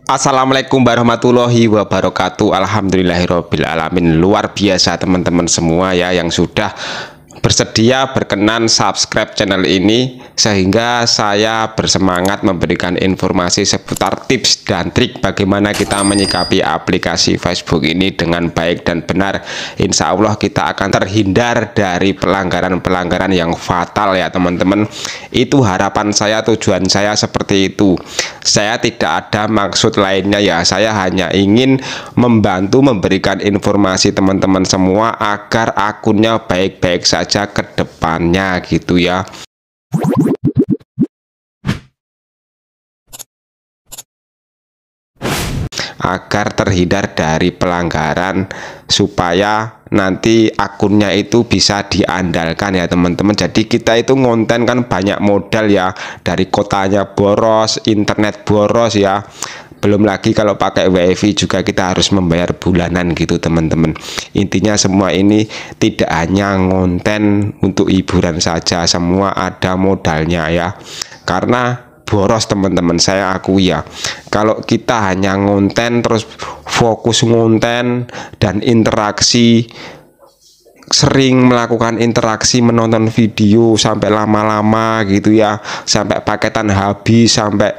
Assalamualaikum warahmatullahi wabarakatuh. Alhamdulillahirabbil alamin. Luar biasa teman-teman semua ya yang sudah bersedia berkenan subscribe channel ini, sehingga saya bersemangat memberikan informasi seputar tips dan trik bagaimana kita menyikapi aplikasi Facebook ini dengan baik dan benar. Insya Allah kita akan terhindar dari pelanggaran-pelanggaran yang fatal ya teman-teman. Itu harapan saya, tujuan saya seperti itu. Saya tidak ada maksud lainnya ya, saya hanya ingin membantu memberikan informasi teman-teman semua agar akunnya baik-baik saja ke depannya gitu ya. Agar terhindar dari pelanggaran, supaya nanti akunnya itu bisa diandalkan ya teman-teman. Jadi kita itu ngonten kan banyak modal ya, dari kotanya boros, internet boros ya, belum lagi kalau pakai wifi juga kita harus membayar bulanan gitu teman-teman. Intinya semua ini tidak hanya ngonten untuk hiburan saja, semua ada modalnya ya, karena boros teman-teman, saya akui ya. Kalau kita hanya ngonten terus fokus ngonten dan interaksi, sering melakukan interaksi menonton video sampai lama-lama gitu ya, sampai paketan habis, sampai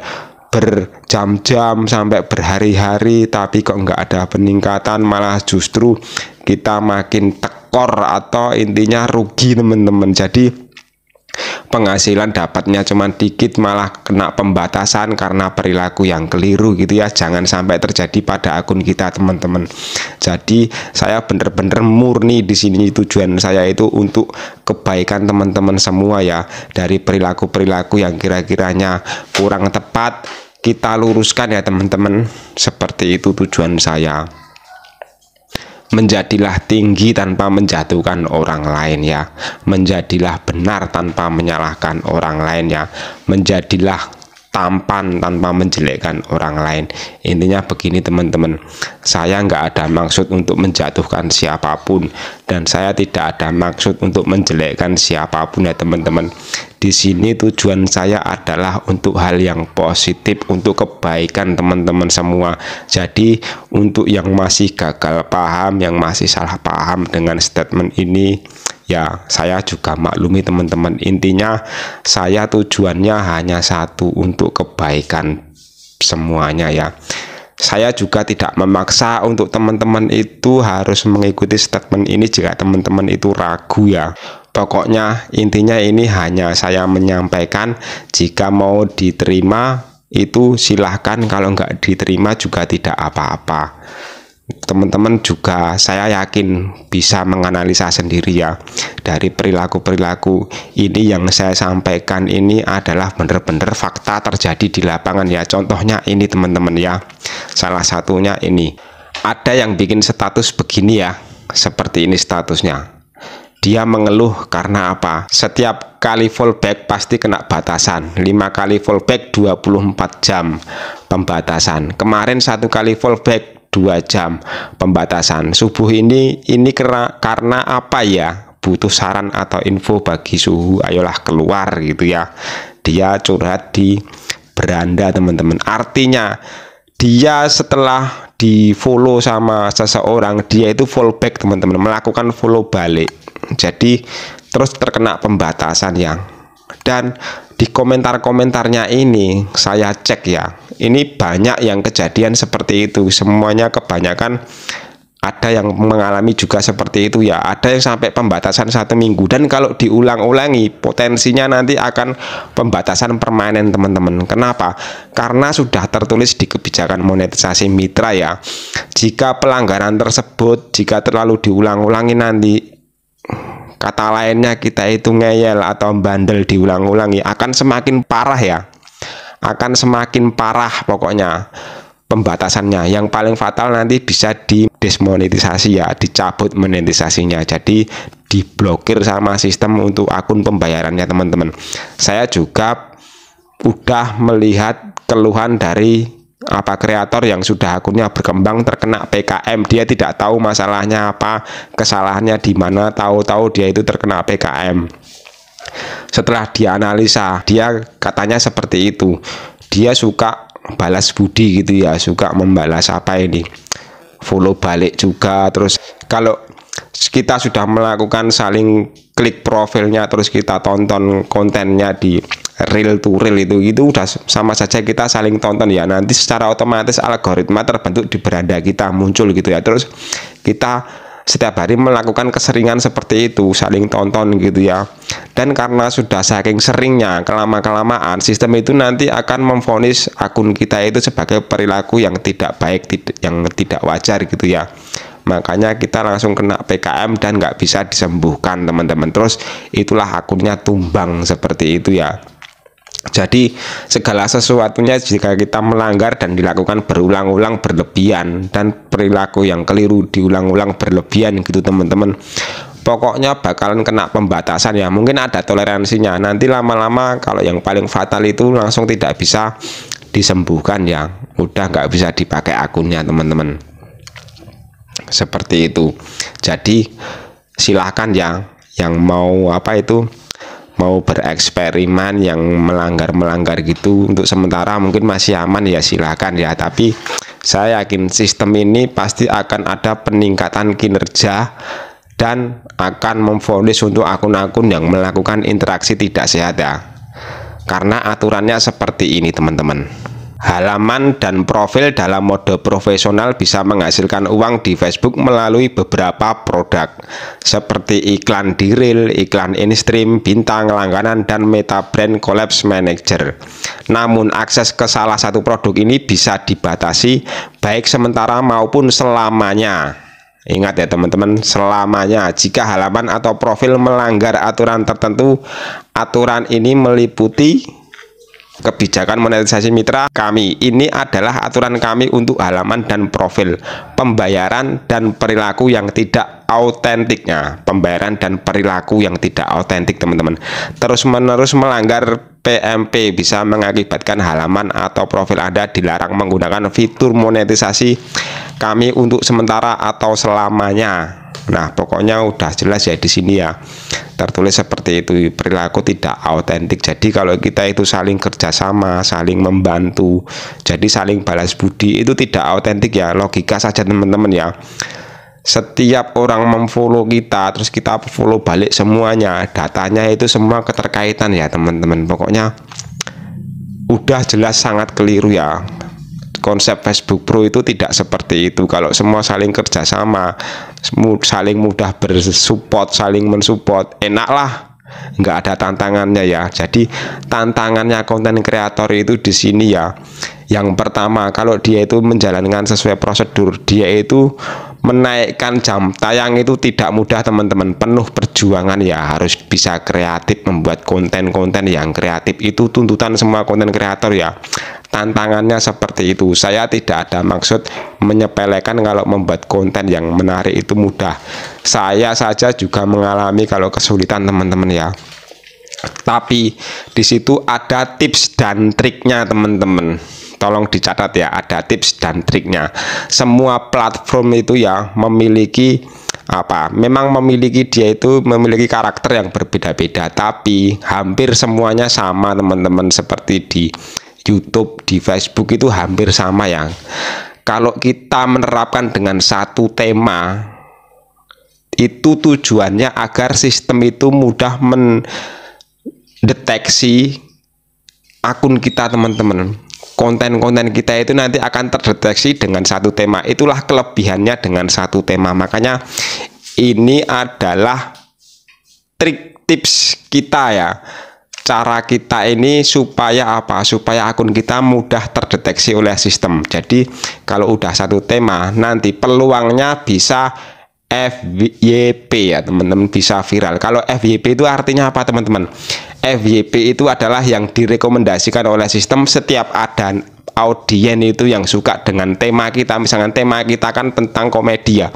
berjam-jam, sampai berhari-hari, tapi kok nggak ada peningkatan, malah justru kita makin tekor atau intinya rugi teman-teman. Jadi penghasilan dapatnya cuma dikit, malah kena pembatasan karena perilaku yang keliru gitu ya. Jangan sampai terjadi pada akun kita teman-teman. Jadi saya bener-bener murni di sini, tujuan saya itu untuk kebaikan teman-teman semua ya. Dari perilaku-perilaku yang kira-kiranya kurang tepat, kita luruskan ya teman-teman. Seperti itu tujuan saya. Menjadilah tinggi tanpa menjatuhkan orang lain ya, menjadilah benar tanpa menyalahkan orang lain ya, menjadilah tampan tanpa menjelekkan orang lain. Intinya begini teman-teman, saya nggak ada maksud untuk menjatuhkan siapapun, dan saya tidak ada maksud untuk menjelekkan siapapun ya teman-teman. Di sini tujuan saya adalah untuk hal yang positif, untuk kebaikan teman-teman semua. Jadi untuk yang masih gagal paham, yang masih salah paham dengan statement ini, ya saya juga maklumi teman-teman. Intinya saya tujuannya hanya satu, untuk kebaikan semuanya ya. Saya juga tidak memaksa untuk teman-teman itu harus mengikuti statement ini jika teman-teman itu ragu ya. Pokoknya intinya ini hanya saya menyampaikan, jika mau diterima itu silahkan, kalau nggak diterima juga tidak apa-apa. Teman-teman juga saya yakin bisa menganalisa sendiri ya, dari perilaku-perilaku ini yang saya sampaikan ini adalah benar-benar fakta terjadi di lapangan ya. Contohnya ini teman-teman ya, salah satunya ini, ada yang bikin status begini ya, seperti ini statusnya. Dia mengeluh karena apa? Setiap kali fallback pasti kena batasan. 5 kali fallback 24 jam pembatasan. Kemarin 1 kali fallback 2 jam pembatasan. Subuh ini karena apa ya? Butuh saran atau info bagi suhu, ayolah keluar gitu ya. Dia curhat di beranda teman-teman. Artinya dia setelah di follow sama seseorang, dia itu fallback teman-teman, melakukan follow balik. Jadi terus terkena pembatasan yang, dan di komentar-komentarnya ini saya cek ya, ini banyak yang kejadian seperti itu. Semuanya kebanyakan ada yang mengalami juga seperti itu ya. Ada yang sampai pembatasan 1 minggu, dan kalau diulang-ulangi potensinya nanti akan pembatasan permanen teman-teman. Kenapa? Karena sudah tertulis di kebijakan monetisasi mitra ya, jika pelanggaran tersebut jika terlalu diulang-ulangi nanti, kata lainnya kita itu ngeyel atau bandel diulang-ulangi, akan semakin parah ya, akan semakin parah pokoknya pembatasannya. Yang paling fatal nanti bisa didesmonetisasi ya, dicabut monetisasinya, jadi diblokir sama sistem untuk akun pembayarannya teman-teman. Saya juga udah melihat keluhan dari kreator yang sudah akunnya berkembang terkena PKM. Dia tidak tahu masalahnya apa, kesalahannya di mana, tahu-tahu dia itu terkena PKM. Setelah dianalisa, dia katanya seperti itu, dia suka balas budi gitu ya, suka membalas apa ini, follow balik juga. Terus kalau kita sudah melakukan saling klik profilnya, terus kita tonton kontennya di real to real, itu udah sama saja kita saling tonton ya. Nanti secara otomatis algoritma terbentuk di beranda kita, muncul gitu ya. Terus kita setiap hari melakukan keseringan seperti itu, saling tonton gitu ya. Dan karena sudah saking seringnya, kelama-kelamaan, sistem itu nanti akan memvonis akun kita itu sebagai perilaku yang tidak baik, yang tidak wajar gitu ya. Makanya kita langsung kena PKM dan nggak bisa disembuhkan teman-teman. Terus itulah akunnya tumbang seperti itu ya. Jadi segala sesuatunya jika kita melanggar dan dilakukan berulang-ulang berlebihan, dan perilaku yang keliru diulang-ulang berlebihan gitu teman-teman, pokoknya bakalan kena pembatasan ya. Mungkin ada toleransinya, nanti lama-lama kalau yang paling fatal itu langsung tidak bisa disembuhkan ya, udah nggak bisa dipakai akunnya teman-teman, seperti itu. Jadi silahkan ya yang mau apa itu, mau bereksperimen yang melanggar gitu, untuk sementara mungkin masih aman ya, silakan ya. Tapi saya yakin sistem ini pasti akan ada peningkatan kinerja dan akan memvonis untuk akun-akun yang melakukan interaksi tidak sehat ya, karena aturannya seperti ini teman-teman. Halaman dan profil dalam mode profesional bisa menghasilkan uang di Facebook melalui beberapa produk seperti iklan di reel, iklan in-stream, bintang langganan, dan Meta Brand Collabs Manager. Namun akses ke salah satu produk ini bisa dibatasi baik sementara maupun selamanya. Ingat ya teman-teman, selamanya. Jika halaman atau profil melanggar aturan tertentu, aturan ini meliputi kebijakan monetisasi mitra kami. Ini adalah aturan kami untuk halaman dan profil, pembayaran dan perilaku yang tidak autentiknya, pembayaran dan perilaku yang tidak autentik teman-teman. Terus-menerus melanggar PMP bisa mengakibatkan halaman atau profil Anda dilarang menggunakan fitur monetisasi kami untuk sementara atau selamanya. Nah, pokoknya udah jelas ya di sini ya, tertulis seperti itu, perilaku tidak autentik. Jadi kalau kita itu saling kerjasama, saling membantu, jadi saling balas budi, itu tidak autentik ya. Logika saja teman-teman ya. Setiap orang memfollow kita, terus kita follow balik semuanya, datanya itu semua keterkaitan ya teman-teman. Pokoknya udah jelas sangat keliru ya. Konsep Facebook Pro itu tidak seperti itu. Kalau semua saling kerjasama, saling mudah bersupport, saling mensupport, enak lah, nggak ada tantangannya ya. Jadi tantangannya konten kreator itu di sini ya. Yang pertama, kalau dia itu menjalankan sesuai prosedur, dia itu menaikkan jam tayang itu tidak mudah teman-teman, penuh perjuangan ya, harus bisa kreatif, membuat konten-konten yang kreatif, itu tuntutan semua konten kreator ya. Tantangannya seperti itu. Saya tidak ada maksud menyepelekan kalau membuat konten yang menarik itu mudah. Saya saja juga mengalami kalau kesulitan teman-teman ya. Tapi di situ ada tips dan triknya teman-teman. Tolong dicatat ya, ada tips dan triknya. Semua platform itu ya memiliki apa? Memang dia itu memiliki karakter yang berbeda-beda, tapi hampir semuanya sama teman-teman, seperti di YouTube, di Facebook itu hampir sama ya. Kalau kita menerapkan dengan satu tema, itu tujuannya agar sistem itu mudah mendeteksi akun kita teman-teman. Konten-konten kita itu nanti akan terdeteksi dengan satu tema. Itulah kelebihannya dengan satu tema. Makanya ini adalah trik tips kita ya. Cara kita ini supaya apa? Supaya akun kita mudah terdeteksi oleh sistem. Jadi kalau udah satu tema, nanti peluangnya bisa FYP ya teman-teman, bisa viral. Kalau FYP itu artinya apa teman-teman? FYP itu adalah yang direkomendasikan oleh sistem setiap ada audien itu yang suka dengan tema kita. Misalkan tema kita kan tentang komedi ya,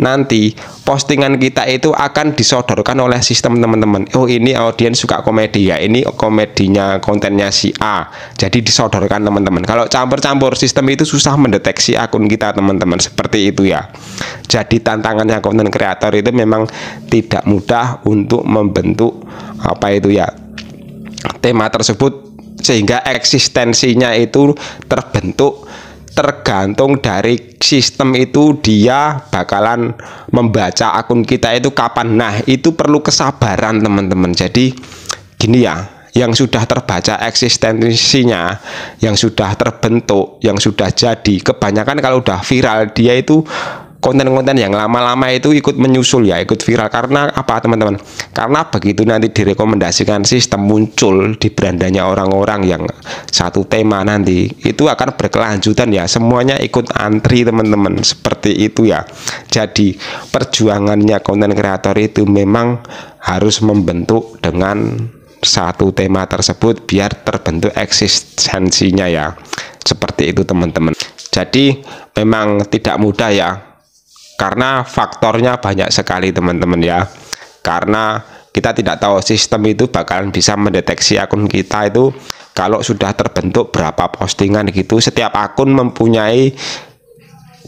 nanti postingan kita itu akan disodorkan oleh sistem teman-teman. Oh, ini audien suka komedi ya, ini komedinya, kontennya si A, jadi disodorkan teman-teman. Kalau campur-campur, sistem itu susah mendeteksi akun kita teman-teman, seperti itu ya. Jadi tantangannya konten kreator itu memang tidak mudah untuk membentuk apa itu ya, tema tersebut sehingga eksistensinya itu terbentuk tergantung dari sistem itu dia bakalan membaca akun kita itu kapan. Nah, itu perlu kesabaran teman-teman. Jadi gini ya, yang sudah terbaca eksistensinya, yang sudah terbentuk, yang sudah jadi, kebanyakan kalau udah viral dia itu konten-konten yang lama-lama itu ikut menyusul ya, ikut viral. Karena apa teman-teman? Karena begitu nanti direkomendasikan sistem muncul di berandanya orang-orang yang satu tema, nanti itu akan berkelanjutan ya, semuanya ikut antri teman-teman, seperti itu ya. Jadi perjuangannya konten kreator itu memang harus membentuk dengan satu tema tersebut biar terbentuk eksistensinya ya, seperti itu teman-teman. Jadi memang tidak mudah ya, karena faktornya banyak sekali teman-teman ya. Karena kita tidak tahu sistem itu bakalan bisa mendeteksi akun kita itu kalau sudah terbentuk berapa postingan gitu. Setiap akun mempunyai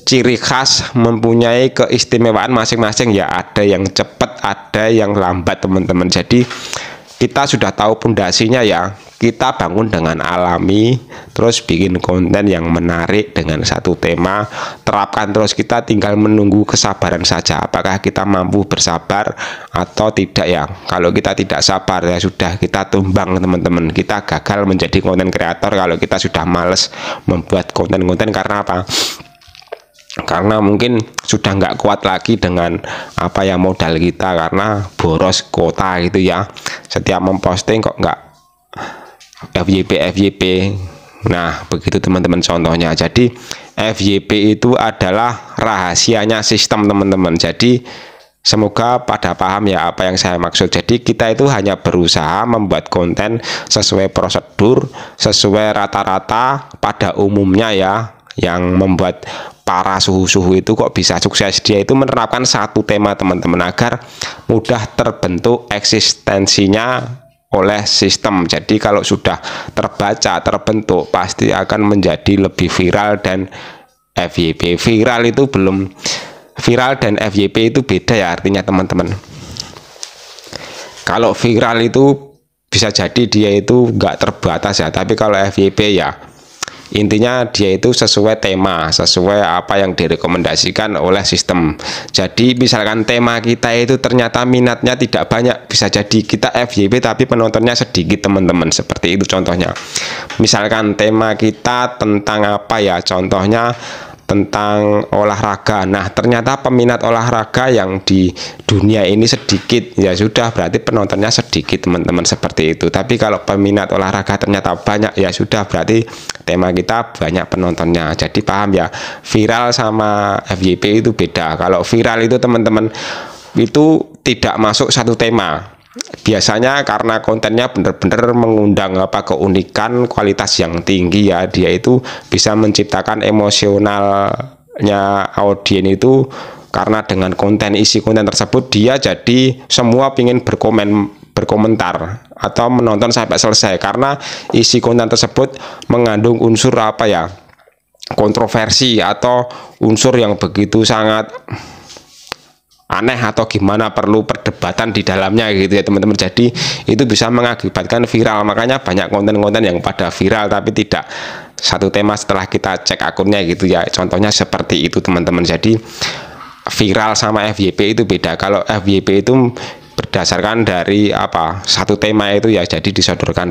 ciri khas, mempunyai keistimewaan masing-masing ya. Ada yang cepat, ada yang lambat teman-teman. Jadi kita sudah tahu pondasinya ya, kita bangun dengan alami, terus bikin konten yang menarik dengan satu tema, terapkan terus. Kita tinggal menunggu kesabaran saja, apakah kita mampu bersabar atau tidak ya. Kalau kita tidak sabar ya sudah, kita tumbang teman-teman, kita gagal menjadi konten kreator kalau kita sudah males membuat konten-konten. Karena apa? Karena mungkin sudah nggak kuat lagi dengan apa ya, modal kita, karena boros kuota gitu ya. Setiap memposting kok nggak FYP. Nah begitu teman-teman contohnya. Jadi FYP itu adalah rahasianya sistem teman-teman. Jadi semoga pada paham ya apa yang saya maksud. Jadi kita itu hanya berusaha membuat konten sesuai prosedur, sesuai rata-rata pada umumnya ya. Yang membuat para suhu-suhu itu kok bisa sukses, dia itu menerapkan satu tema teman-teman, agar mudah terbentuk eksistensinya oleh sistem. Jadi kalau sudah terbaca, terbentuk, pasti akan menjadi lebih viral. Dan FYP viral itu belum, viral dan FYP itu beda ya artinya teman-teman. Kalau viral itu bisa jadi dia itu nggak terbatas ya, tapi kalau FYP ya intinya dia itu sesuai tema, sesuai apa yang direkomendasikan oleh sistem. Jadi misalkan tema kita itu ternyata minatnya tidak banyak, bisa jadi kita FYP tapi penontonnya sedikit teman-teman, seperti itu contohnya. Misalkan tema kita tentang apa ya, contohnya tentang olahraga. Nah ternyata peminat olahraga yang di dunia ini sedikit, ya sudah berarti penontonnya sedikit teman-teman, seperti itu. Tapi kalau peminat olahraga ternyata banyak, ya sudah berarti tema kita banyak penontonnya. Jadi paham ya, viral sama FYP itu beda. Kalau viral itu teman-teman itu tidak masuk satu tema. Biasanya karena kontennya benar-benar mengundang apa, keunikan, kualitas yang tinggi ya, dia itu bisa menciptakan emosionalnya audien itu. Karena dengan konten, isi konten tersebut, dia jadi semua ingin berkomentar atau menonton sampai selesai, karena isi konten tersebut mengandung unsur apa ya, kontroversi atau unsur yang begitu sangat aneh atau gimana, perlu perdebatan di dalamnya gitu ya teman-teman. Jadi itu bisa mengakibatkan viral. Makanya banyak konten-konten yang pada viral tapi tidak satu tema setelah kita cek akunnya gitu ya. Contohnya seperti itu teman-teman. Jadi viral sama FYP itu beda. Kalau FYP itu berdasarkan dari apa, satu tema itu ya, jadi disodorkan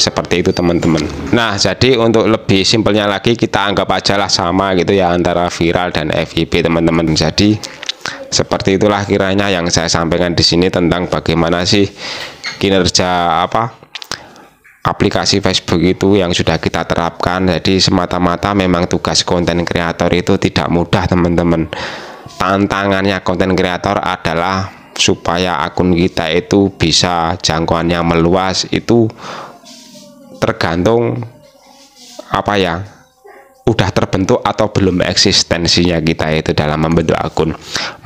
seperti itu teman-teman. Nah jadi untuk lebih simpelnya lagi, kita anggap aja lah sama gitu ya antara viral dan FYP teman-teman. Jadi seperti itulah kiranya yang saya sampaikan di sini tentang bagaimana sih kinerja apa aplikasi Facebook itu yang sudah kita terapkan. Jadi semata-mata memang tugas konten kreator itu tidak mudah teman-teman. Tantangannya konten kreator adalah supaya akun kita itu bisa jangkauannya meluas, itu tergantung apa ya, udah terbentuk atau belum eksistensinya kita itu dalam membentuk akun.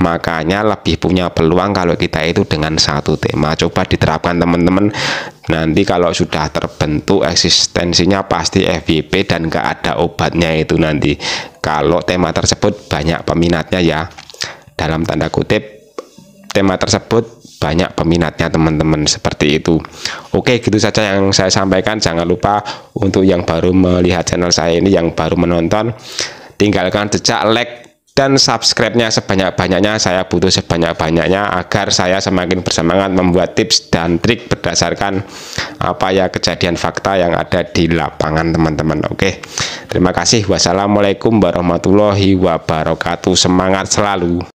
Makanya lebih punya peluang kalau kita itu dengan satu tema. Coba diterapkan teman-teman, nanti kalau sudah terbentuk eksistensinya pasti FYP dan nggak ada obatnya itu nanti. Kalau tema tersebut banyak peminatnya ya, dalam tanda kutip tema tersebut banyak peminatnya teman-teman, seperti itu. Oke, gitu saja yang saya sampaikan. Jangan lupa untuk yang baru melihat channel saya ini, yang baru menonton, tinggalkan jejak like dan subscribe-nya sebanyak-banyaknya. Saya butuh sebanyak-banyaknya agar saya semakin bersemangat membuat tips dan trik berdasarkan kejadian fakta yang ada di lapangan teman-teman. Oke, terima kasih. Wassalamualaikum warahmatullahi wabarakatuh. Semangat selalu.